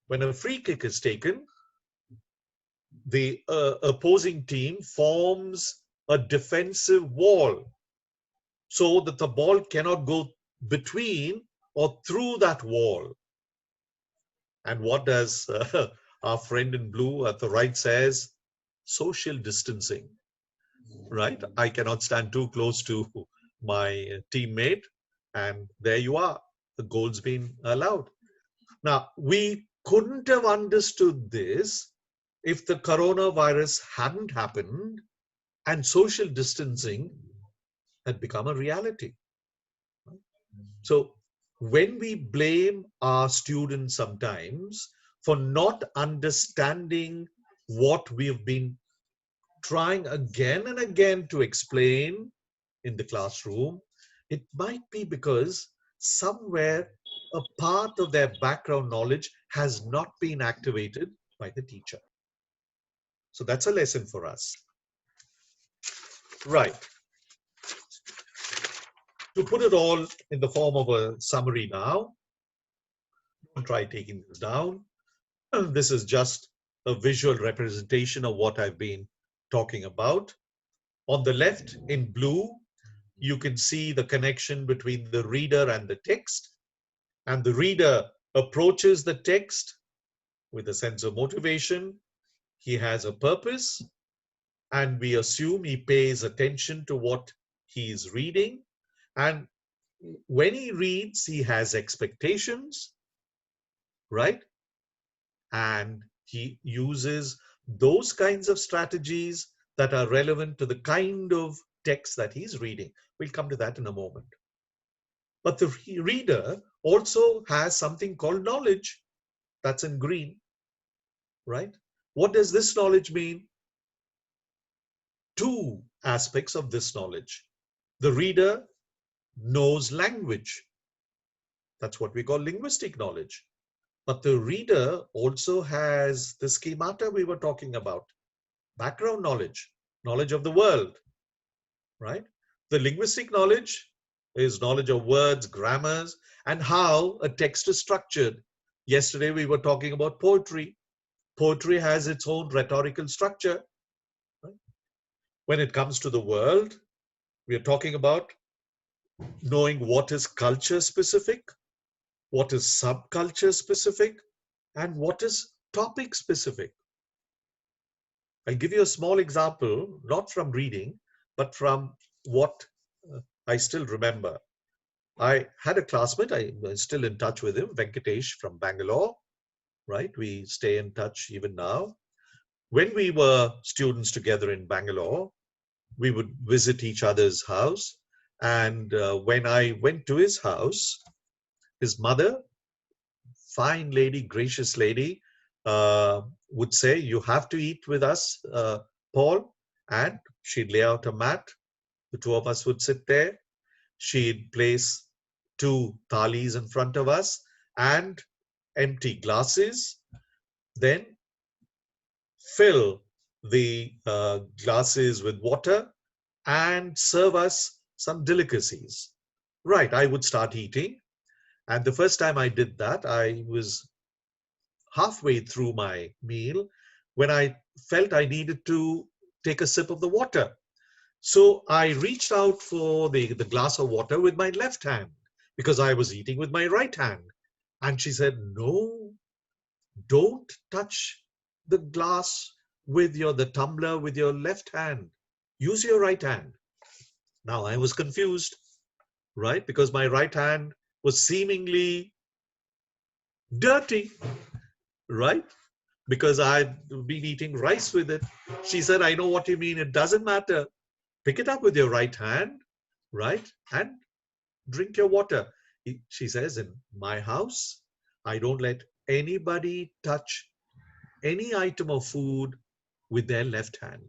When a free kick is taken, the opposing team forms a defensive wall so that the ball cannot go between or through that wall. And what does our friend in blue at the right says? Social distancing, right? I cannot stand too close to my teammate, and there you are. The goal's been allowed. Now, we couldn't have understood this if the coronavirus hadn't happened and social distancing had become a reality. So when we blame our students sometimes for not understanding what we've been trying again and again to explain in the classroom, it might be because somewhere a part of their background knowledge has not been activated by the teacher. So that's a lesson for us. Right. To put it all in the form of a summary now, don't try taking this down. This is just a visual representation of what I've been talking about. On the left in blue, you can see the connection between the reader and the text. And the reader approaches the text with a sense of motivation. He has a purpose, and we assume he pays attention to what he is reading. And when he reads, he has expectations, right? And he uses those kinds of strategies that are relevant to the kind of text that he's reading. We'll come to that in a moment. But the reader also has something called knowledge. That's in green, right? What does this knowledge mean? Two aspects of this knowledge. The reader knows language. That's what we call linguistic knowledge. But the reader also has the schemata we were talking about, background knowledge, knowledge of the world, right? The linguistic knowledge is knowledge of words, grammars, and how a text is structured. Yesterday we were talking about poetry. Poetry has its own rhetorical structure. Right? When it comes to the world, we are talking about knowing what is culture specific, what is subculture specific, and what is topic specific. I'll give you a small example, not from reading, but from what I still remember. I had a classmate, I'm still in touch with him, Venkatesh from Bangalore, right? We stay in touch even now. When we were students together in Bangalore, we would visit each other's house. And when I went to his house, his mother, fine lady, gracious lady, would say, you have to eat with us, Paul. And she'd lay out a mat. The two of us would sit there. She'd place two thalis in front of us and empty glasses. Then fill the glasses with water and serve us some delicacies. Right, I would start eating. And the first time I did that, I was halfway through my meal when I felt I needed to take a sip of the water. So I reached out for the glass of water with my left hand because I was eating with my right hand. And she said, no, don't touch the glass with the tumbler with your left hand. Use your right hand. Now I was confused, right? Because my right hand was seemingly dirty, right? Because I'd been eating rice with it. She said, I know what you mean. It doesn't matter. Pick it up with your right hand, right? And drink your water. She says, in my house, I don't let anybody touch any item of food with their left hand.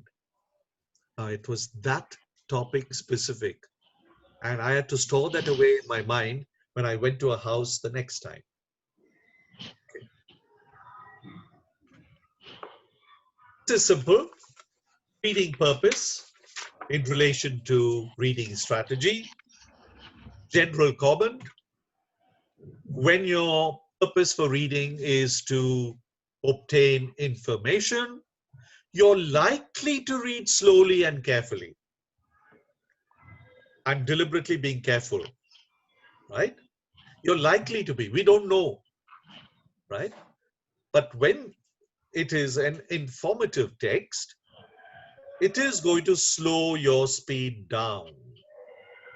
It was that topic specific. And I had to store that away in my mind when I went to a house the next time. Okay. This is simple. Reading purpose in relation to reading strategy. General comment. When you're purpose for reading is to obtain information, you're likely to read slowly and carefully. I'm deliberately being careful, right? You're likely to be. We don't know, right? But when it is an informative text, it is going to slow your speed down,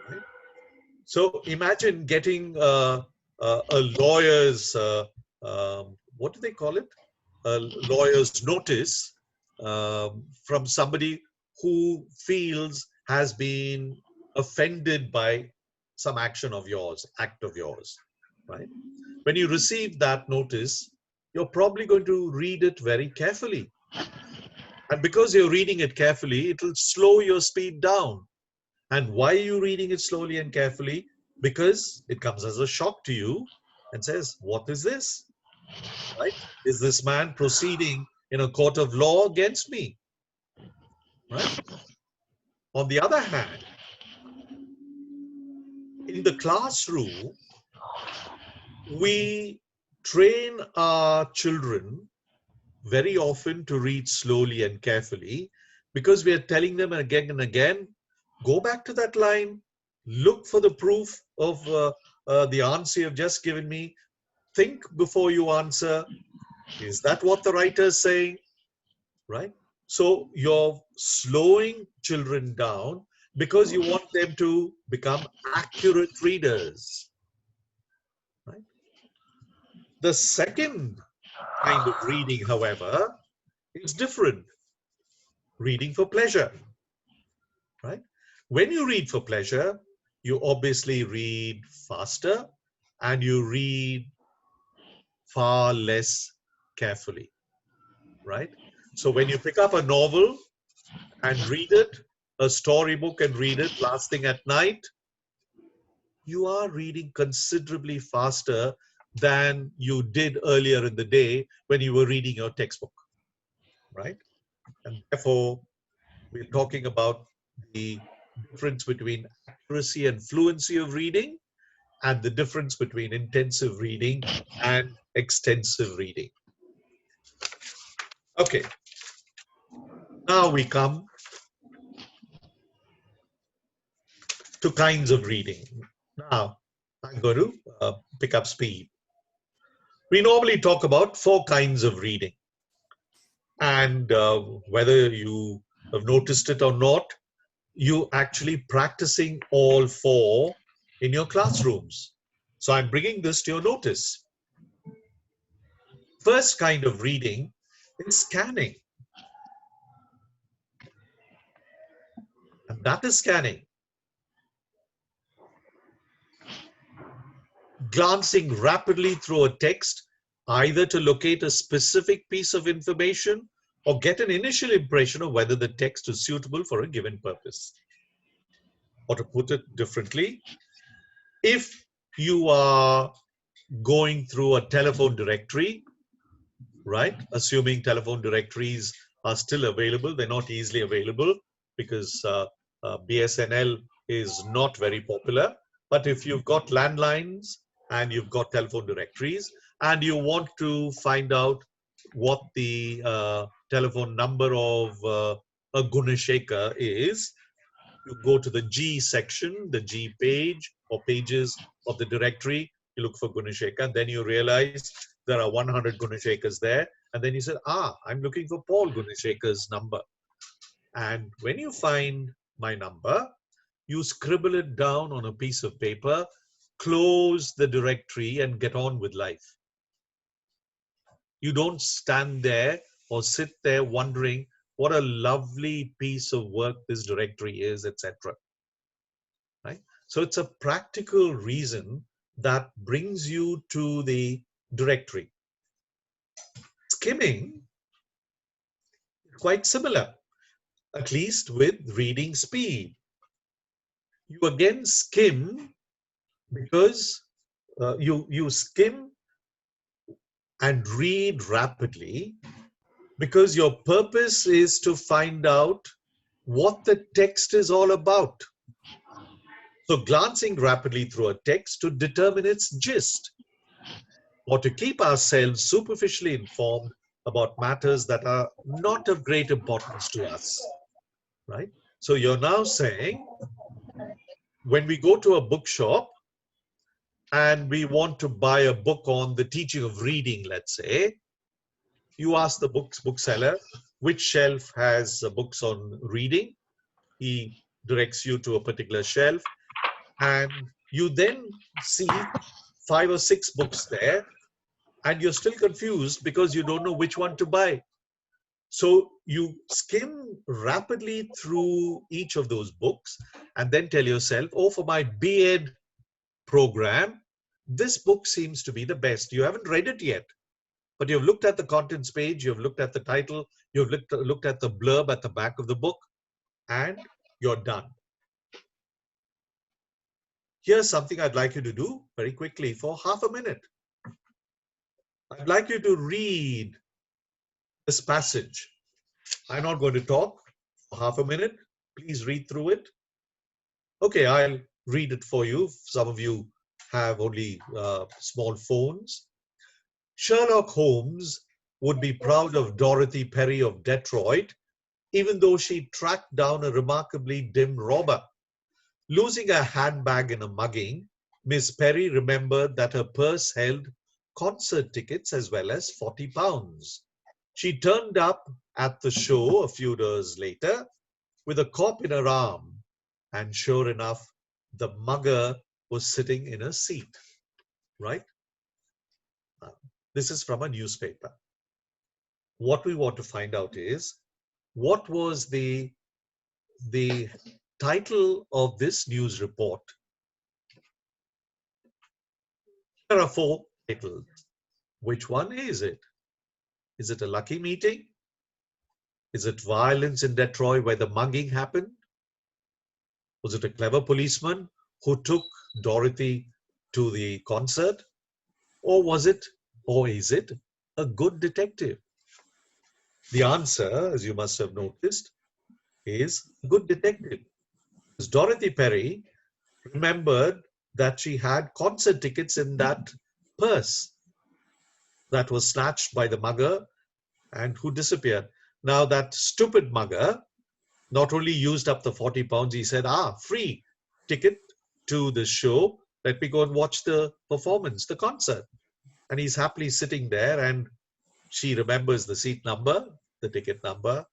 right? So imagine getting a lawyer's, what do they call it? A lawyer's notice from somebody who feels has been offended by some action of yours, act of yours, right? When you receive that notice, you're probably going to read it very carefully. And because you're reading it carefully, it will slow your speed down. And why are you reading it slowly and carefully? Because it comes as a shock to you and says, what is this? Right? Is this man proceeding in a court of law against me? Right? On the other hand, in the classroom, we train our children very often to read slowly and carefully because we are telling them again and again, go back to that line, look for the proof of the answer you've just given me, think before you answer. Is that what the writer is saying? Right? So you're slowing children down because you want them to become accurate readers. Right? The second kind of reading, however, is different. Reading for pleasure. Right? When you read for pleasure, you obviously read faster and you read far less carefully. Right? So when you pick up a novel and read it, a storybook and read it last thing at night, you are reading considerably faster than you did earlier in the day when you were reading your textbook, right? And therefore, we're talking about the difference between accuracy and fluency of reading and the difference between intensive reading and extensive reading. Okay, now we come to kinds of reading. Now, I'm going to pick up speed. We normally talk about 4 kinds of reading. And whether you have noticed it or not, you actually practicing all 4 in your classrooms. So I'm bringing this to your notice. First kind of reading is scanning. And that is scanning. Glancing rapidly through a text, either to locate a specific piece of information or get an initial impression of whether the text is suitable for a given purpose. Or to put it differently, if you are going through a telephone directory, right? Assuming telephone directories are still available, they're not easily available because BSNL is not very popular. But if you've got landlines and you've got telephone directories and you want to find out what the telephone number of a Gunashekar is, you go to the G section, the G page or pages of the directory, you look for Gunashekar, and then you realize there are 100 Gunashekars there. And then you said, I'm looking for Paul Gunashekar's number. And when you find my number, you scribble it down on a piece of paper, close the directory and get on with life. You don't stand there or sit there wondering what a lovely piece of work this directory is, etc. Right? So it's a practical reason that brings you to the directory. Skimming is quite similar, at least with reading speed. You again skim because you skim and read rapidly because your purpose is to find out what the text is all about. So glancing rapidly through a text to determine its gist. or to keep ourselves superficially informed about matters that are not of great importance to us, right? So you're now saying when we go to a bookshop and we want to buy a book on the teaching of reading, let's say, you ask the bookseller which shelf has books on reading. He directs you to a particular shelf, and you then see 5 or 6 books there, and you're still confused because you don't know which one to buy. So you skim rapidly through each of those books and then tell yourself, oh, for my B.Ed program, this book seems to be the best. You haven't read it yet, but you've looked at the contents page, you've looked at the title, you've looked at the blurb at the back of the book, and you're done. Here's something I'd like you to do very quickly for half a minute. I'd like you to read this passage. I'm not going to talk for half a minute. Please read through it. Okay, I'll read it for you. Some of you have only small phones. Sherlock Holmes would be proud of Dorothy Perry of Detroit, even though she tracked down a remarkably dim robber. Losing a handbag in a mugging, Miss Perry remembered that her purse held concert tickets as well as £40. She turned up at the show a few days later with a cop in her arm, and sure enough, the mugger was sitting in a seat, right? This is from a newspaper. What we want to find out is, what was the title of this news report? There are 4 titles. Which one is it? Is it a lucky meeting? Is it violence in Detroit where the mugging happened? Was it a clever policeman who took Dorothy to the concert? Or is it a good detective? The answer, as you must have noticed, is a good detective. Because Dorothy Perry remembered that she had concert tickets in that purse that was snatched by the mugger and who disappeared. Now that stupid mugger not only used up the £40, he said, free ticket to the show. Let me go and watch the performance, the concert. And he's happily sitting there, and she remembers the seat number, the ticket number.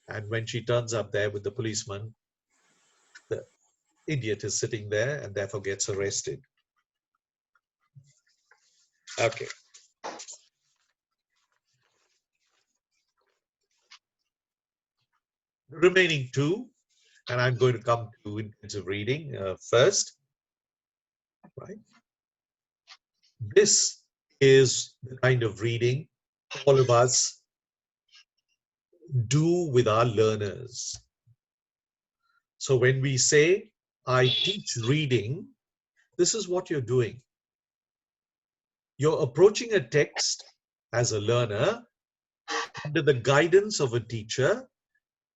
And when she turns up there with the policeman, the idiot is sitting there and therefore gets arrested. Okay. The remaining 2, and I'm going to come to intensive reading first, right? This is the kind of reading all of us do with our learners. So when we say, I teach reading, this is what you're doing. You're approaching a text as a learner under the guidance of a teacher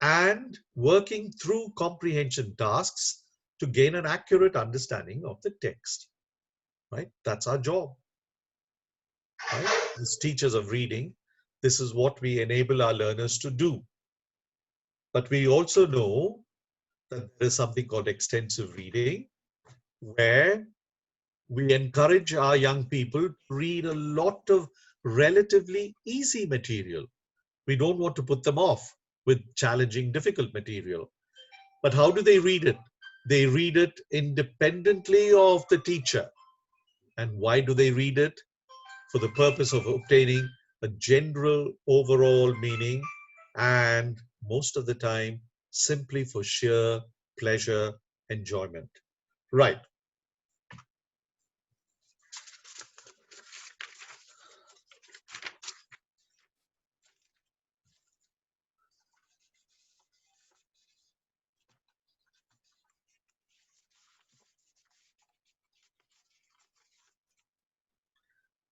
and working through comprehension tasks to gain an accurate understanding of the text, right? That's our job, right? As teachers of reading, this is what we enable our learners to do. But we also know that there is something called extensive reading, where we encourage our young people to read a lot of relatively easy material. We don't want to put them off with challenging, difficult material. But how do they read it? They read it independently of the teacher. And why do they read it? For the purpose of obtaining a general overall meaning, and most of the time, simply for sheer pleasure, enjoyment. Right.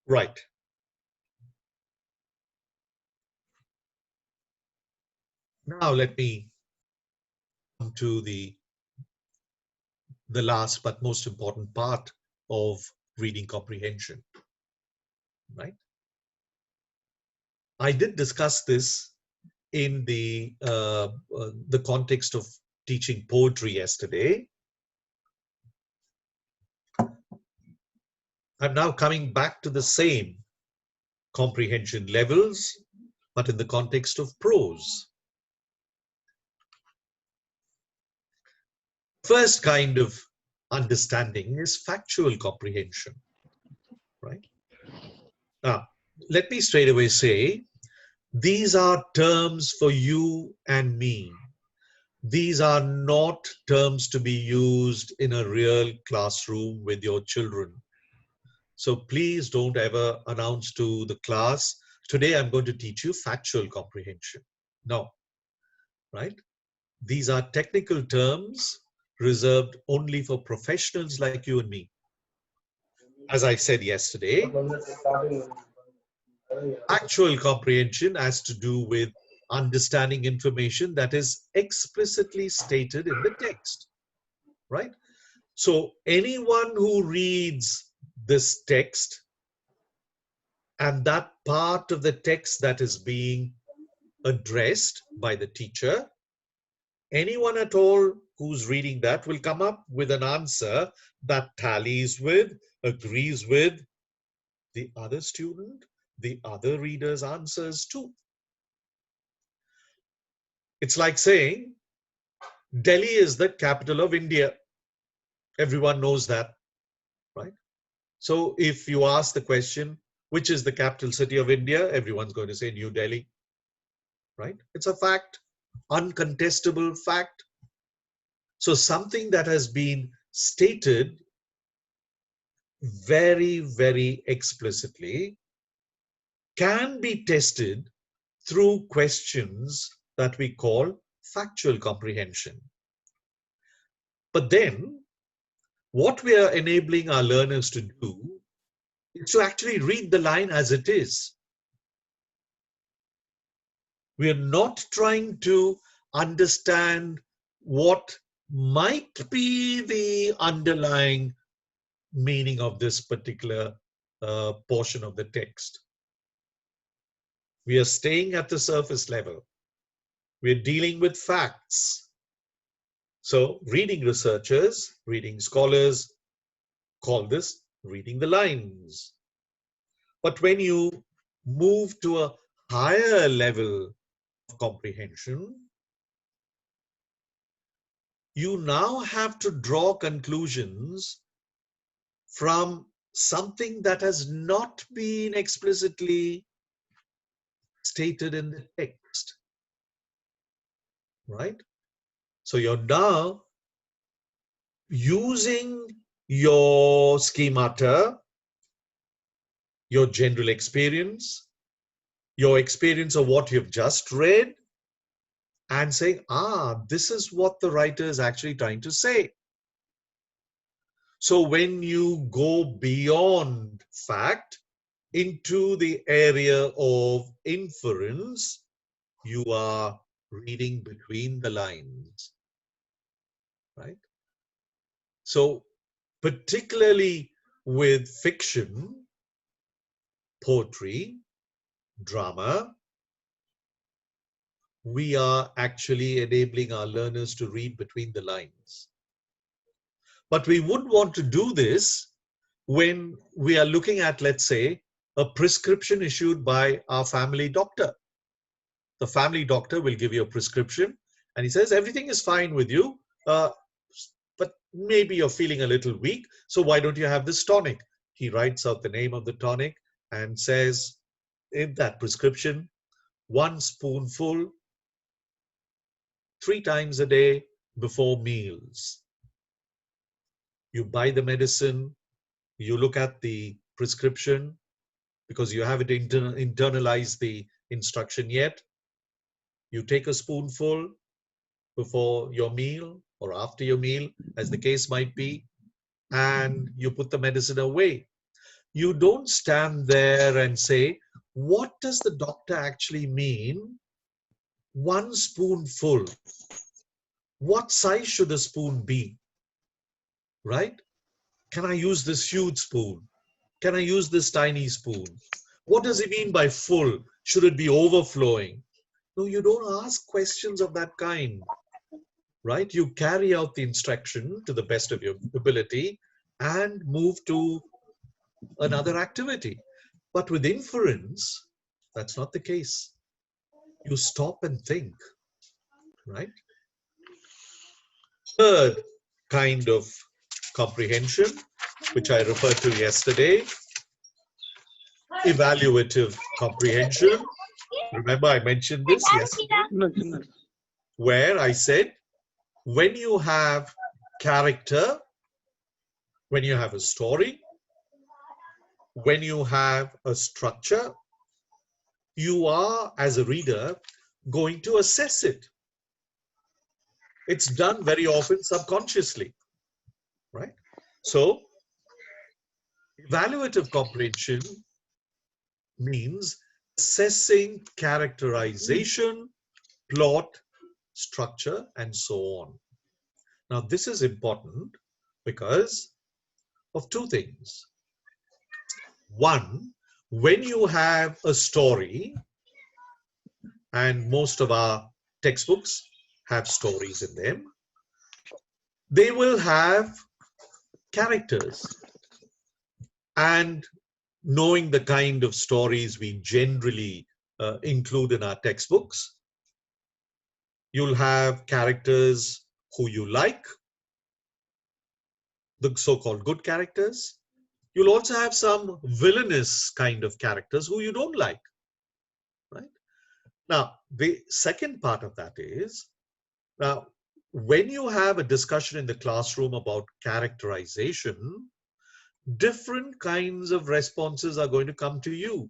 Right. Now let me come to the last but most important part of reading comprehension. right? I did discuss this in the context of teaching poetry yesterday. I'm now coming back to the same comprehension levels, but in the context of prose. First kind of understanding is factual comprehension, right? Now, let me straight away say, these are terms for you and me. These are not terms to be used in a real classroom with your children. So please don't ever announce to the class, today I'm going to teach you factual comprehension. No, right? These are technical terms reserved only for professionals like you and me. As I said yesterday, actual comprehension has to do with understanding information that is explicitly stated in the text, right? So anyone who reads this text and that part of the text that is being addressed by the teacher, anyone at all who's reading that will come up with an answer that tallies with, agrees with the other student, the other reader's answers too. It's like saying Delhi is the capital of India. Everyone knows that, right? So if you ask the question, which is the capital city of India? Everyone's going to say New Delhi, right? It's a fact, uncontestable fact. So something that has been stated very, very explicitly can be tested through questions that we call factual comprehension. But then what we are enabling our learners to do is to actually read the line as it is. We are not trying to understand what might be the underlying meaning of this particular portion of the text. We are staying at the surface level. We are dealing with facts. So reading researchers, reading scholars call this reading the lines. But when you move to a higher level of comprehension, you now have to draw conclusions from something that has not been explicitly stated in the text, right? So you're now using your schemata, your general experience, your experience of what you've just read, and saying, this is what the writer is actually trying to say. So when you go beyond fact into the area of inference, you are reading between the lines, right? So particularly with fiction, poetry, drama, we are actually enabling our learners to read between the lines. But we wouldn't want to do this when we are looking at, let's say, a prescription issued by our family doctor. The family doctor will give you a prescription and he says, everything is fine with you, but maybe you're feeling a little weak, so why don't you have this tonic? He writes out the name of the tonic and says in that prescription, 1 spoonful 3 times a day before meals. You buy the medicine, you look at the prescription because you haven't internalized the instruction yet. You take a spoonful before your meal or after your meal, as the case might be, and you put the medicine away. You don't stand there and say, what does the doctor actually mean? 1 spoonful. What size should the spoon be? Right? Can I use this huge spoon? Can I use this tiny spoon? What does he mean by full? Should it be overflowing? No, you don't ask questions of that kind, right? You carry out the instruction to the best of your ability and move to another activity. But with inference, that's not the case. You stop and think, right? Third kind of comprehension, which I referred to yesterday, evaluative comprehension. Remember, I mentioned this yesterday, where I said, when you have character, when you have a story, when you have a structure, you are, as a reader, going to assess it. It's done very often subconsciously, right? So, evaluative comprehension means assessing characterization, plot, structure, and so on. Now, this is important because of two things. One, when you have a story, and most of our textbooks have stories in them, they will have characters. And knowing the kind of stories we generally include in our textbooks, you'll have characters who you like, the so-called good characters. You'll also have some villainous kind of characters who you don't like, right? Now, the second part of that is, now, when you have a discussion in the classroom about characterization, different kinds of responses are going to come to you.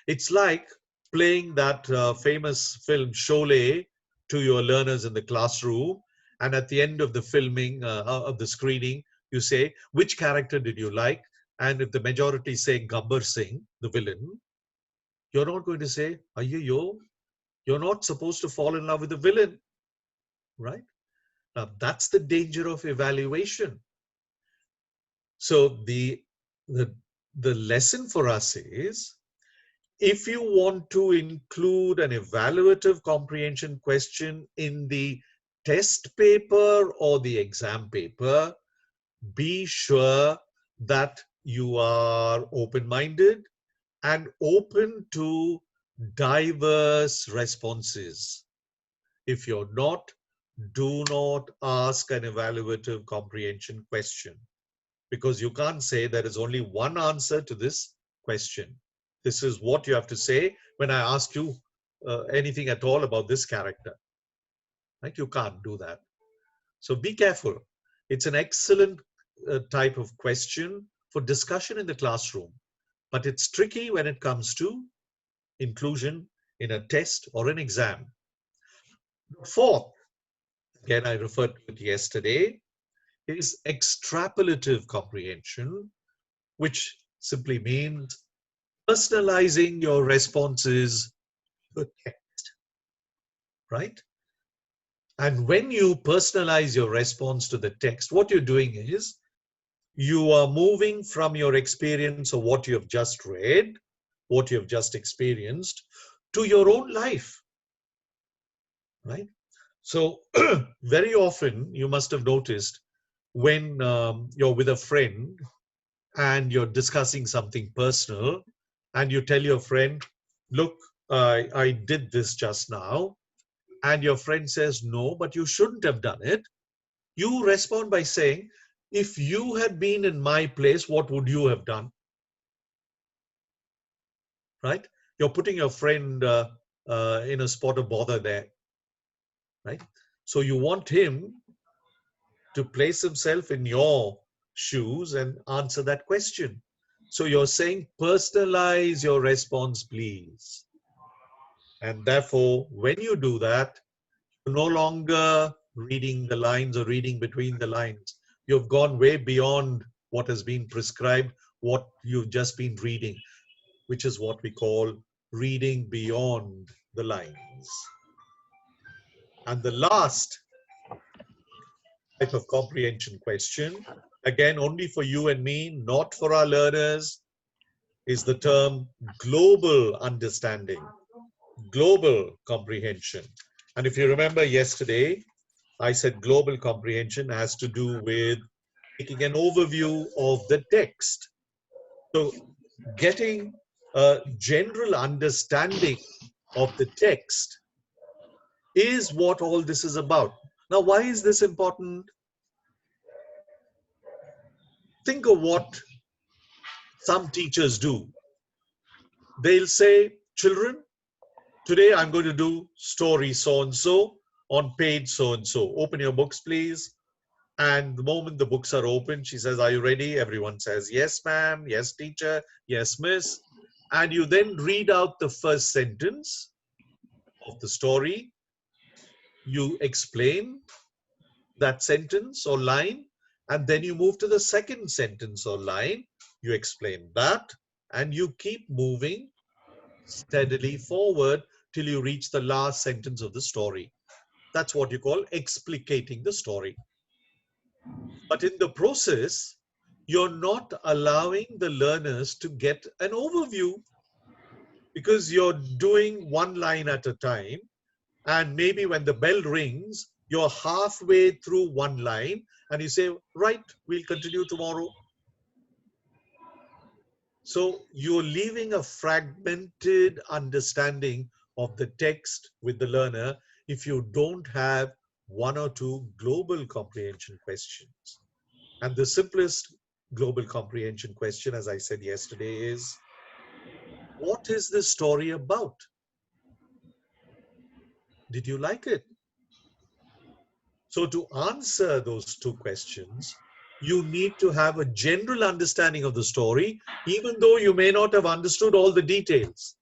It's like playing that famous film Sholay to your learners in the classroom, and at the end of the filming, of the screening, you say, which character did you like? And if the majority say Gabbar Singh, the villain, you're not going to say, yo, you're not supposed to fall in love with the villain, right? Now, that's the danger of evaluation. So the lesson for us is, if you want to include an evaluative comprehension question in the test paper or the exam paper, be sure that you are open-minded and open to diverse responses. If you're not, do not ask an evaluative comprehension question, because you can't say there is only one answer to this question. This is what you have to say when I ask you anything at all about this character. Right? You can't do that. So be careful. It's an excellent type of question for discussion in the classroom, but it's tricky when it comes to inclusion in a test or an exam. Fourth, again, I referred to it yesterday, is extrapolative comprehension, which simply means personalizing your responses to text, right? And when you personalize your response to the text, what you're doing is you are moving from your experience of what you have just read, what you have just experienced, to your own life, right? So very often you must have noticed when you're with a friend and you're discussing something personal and you tell your friend, look, I did this just now, and your friend says, no, but you shouldn't have done it. You respond by saying, if you had been in my place, what would you have done? Right? You're putting your friend in a spot of bother there, right? So you want him to place himself in your shoes and answer that question. So you're saying, personalize your response, please. And therefore, when you do that, you're no longer reading the lines or reading between the lines. You've gone way beyond what has been prescribed, what you've just been reading, which is what we call reading beyond the lines. And the last type of comprehension question again, only for you and me, not for our learners, is the term global understanding, global comprehension. And if you remember yesterday, I said global comprehension has to do with taking an overview of the text. So getting a general understanding of the text is what all this is about. Now, why is this important? Think of what some teachers do. They'll say, children, today I'm going to do story so-and-so on page so-and-so. Open your books, please. And the moment the books are open, she says, are you ready? Everyone says, yes, ma'am. Yes, teacher. Yes, miss. And you then read out the first sentence of the story. You explain that sentence or line, and then you move to the second sentence or line. You explain that, and you keep moving steadily forward till you reach the last sentence of the story. That's what you call explicating the story. But in the process, you're not allowing the learners to get an overview because you're doing one line at a time. And maybe when the bell rings, you're halfway through one line and you say, right, we'll continue tomorrow. So you're leaving a fragmented understanding of the text with the learner if you don't have one or two global comprehension questions. And the simplest global comprehension question, as I said yesterday, is what is this story about? Did you like it? So to answer those two questions, you need to have a general understanding of the story, even though you may not have understood all the details.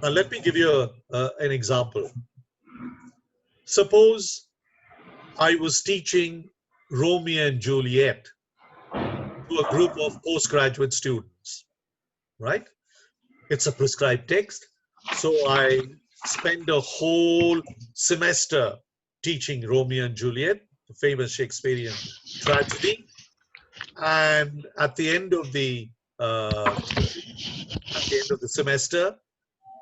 Now, let me give you an example. Suppose I was teaching Romeo and Juliet to a group of postgraduate students, right? It's a prescribed text. So I spend a whole semester teaching Romeo and Juliet, the famous Shakespearean tragedy. And at the end of the semester,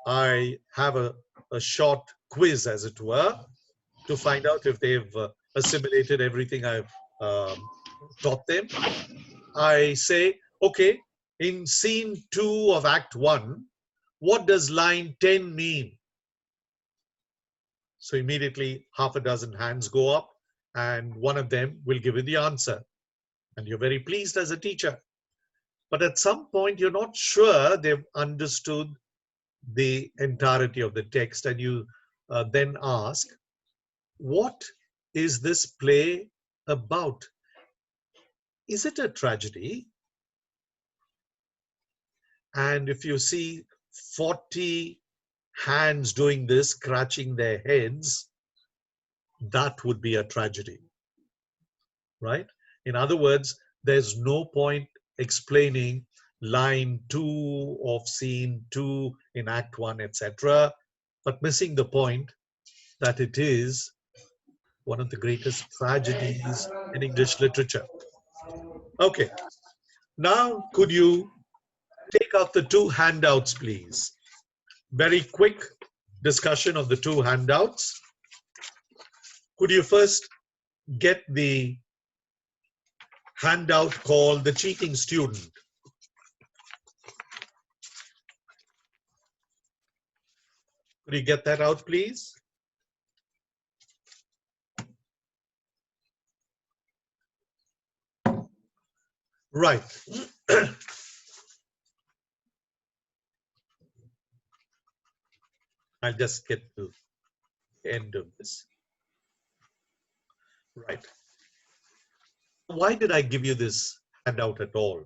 I have a short quiz, as it were, to find out if they've assimilated everything I've taught them. I say, okay, in scene 2 of Act 1, what does line 10 mean? So immediately half a dozen hands go up and one of them will give you the answer. And you're very pleased as a teacher. But at some point, you're not sure they've understood the entirety of the text. And you then ask, what is this play about? Is it a tragedy? And if you see 40 hands doing this, scratching their heads, that would be a tragedy, right? In other words, there's no point explaining line 2 of scene 2 in Act 1, etc., but missing the point that it is one of the greatest tragedies in English literature. Okay, now could you take out the two handouts, please? Very quick discussion of the two handouts. Could you first get the handout called The Cheating Student? Could you get that out, please? Right. I'll just get to the end of this. Right. Why did I give you this handout at all?